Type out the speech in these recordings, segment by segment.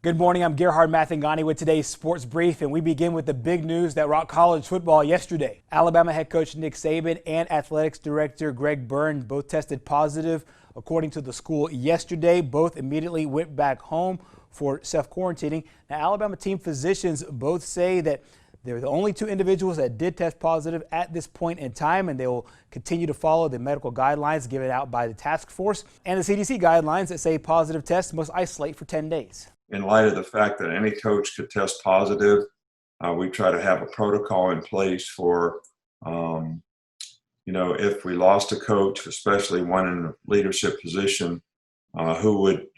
Good morning, I'm Gerhard Mathangani with today's Sports Brief, and we begin with the big news that rocked college football yesterday. Alabama head coach Nick Saban and athletics director Greg Byrne both tested positive, according to the school yesterday. Both immediately went back home for self-quarantining. Now, Alabama team physicians both say that they're the only two individuals that did test positive at this point in time, and they will continue to follow the medical guidelines given out by the task force and the CDC guidelines that say positive tests must isolate for 10 days. In light of the fact that any coach could test positive, we try to have a protocol in place for, if we lost a coach, especially one in a leadership position, who would,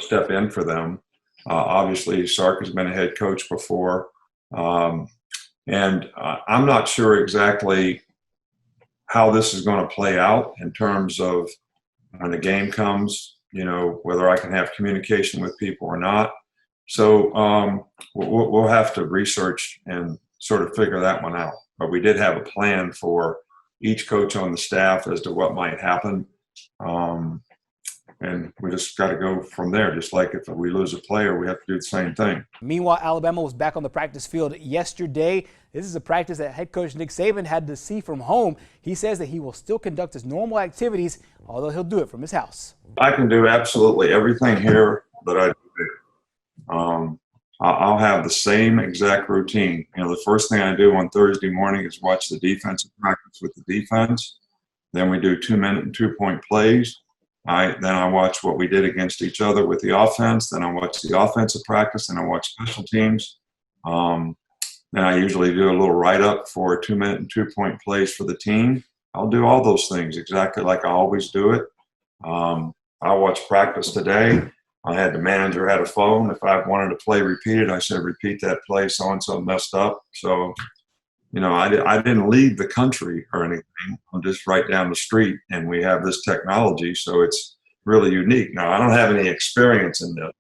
step in for them. Obviously, Sark has been a head coach before. I'm not sure exactly how this is going to play out in terms of when the game comes, whether I can have communication with people or not. So we'll have to research and sort of figure that one out. But we did have a plan for each coach on the staff as to what might happen. And we just got to go from there. Just like if we lose a player, we have to do the same thing. Meanwhile, Alabama was back on the practice field yesterday. This is a practice that head coach Nick Saban had to see from home. He says that he will still conduct his normal activities, although he'll do it from his house. I can do absolutely everything here that I do there. I'll have the same exact routine. The first thing I do on Thursday morning is watch the defensive practice with the defense. Then we do 2-minute and 2-point plays. Then I watch what we did against each other with the offense. Then I watch the offensive practice, and I watch special teams. Then I usually do a little write-up for 2-minute and 2-point plays for the team. I'll do all those things exactly like I always do it. I watched practice today. The manager had a phone. If I wanted to play repeated, I said, repeat that play, so-and-so messed up. So, I didn't leave the country or anything. I'm just right down the street, and we have this technology, so it's really unique. Now, I don't have any experience in this,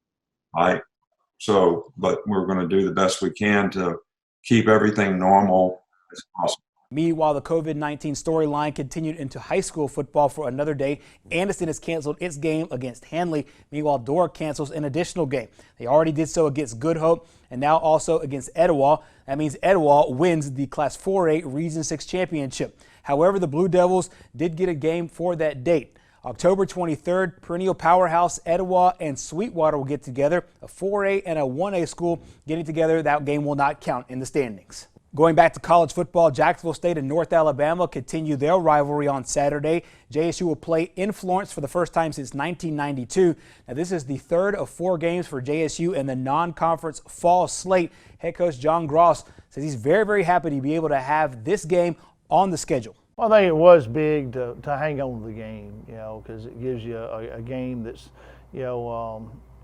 but we're going to do the best we can to keep everything normal as possible. Meanwhile, the COVID-19 storyline continued into high school football for another day. Anderson has canceled its game against Handley. Meanwhile, Dora cancels an additional game. They already did so against Good Hope and now also against Etowah. That means Etowah wins the Class 4A Region 6 championship. However, the Blue Devils did get a game for that date. October 23rd, perennial powerhouse Etowah and Sweetwater will get together. A 4A and a 1A school getting together. That game will not count in the standings. Going back to college football, Jacksonville State and North Alabama continue their rivalry on Saturday. JSU will play in Florence for the first time since 1992. Now, this is the third of 4 games for JSU in the non-conference fall slate. Head coach John Gross says he's very, very happy to be able to have this game on the schedule. Well, I think it was big to hang on to the game, because it gives you a game that's,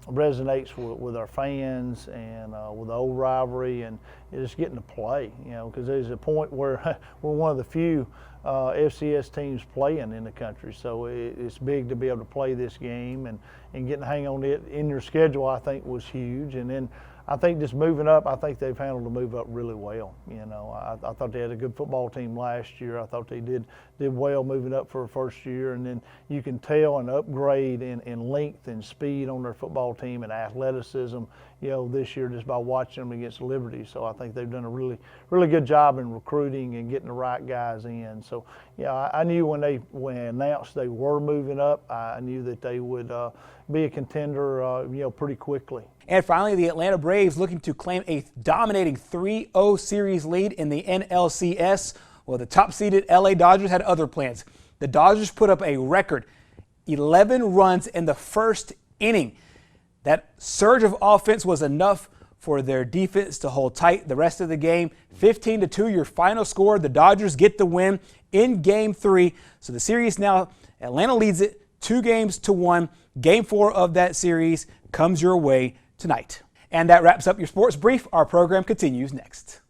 resonates with our fans and with the old rivalry, and just getting to play, because there's a point where we're one of the few FCS teams playing in the country. So it's big to be able to play this game, and getting to hang on to it in your schedule, I think, was huge. And then I think just moving up, I think they've handled the move up really well. I thought they had a good football team last year. I thought they did well moving up for a first year, and then you can tell an upgrade in length and speed on their football team and athleticism, this year just by watching them against Liberty. So I think they've done a really, really good job in recruiting and getting the right guys in. So I knew when they announced they were moving up, I knew that they would be a contender, pretty quickly. And finally, the Atlanta Braves looking to claim a dominating 3-0 series lead in the NLCS. Well, the top-seeded LA Dodgers had other plans. The Dodgers put up a record 11 runs in the first inning. That surge of offense was enough for their defense to hold tight the rest of the game. 15-2, your final score. The Dodgers get the win in Game 3. So the series now, Atlanta leads it 2-1. Game 4 of that series comes your way tonight. And that wraps up your sports brief. Our program continues next.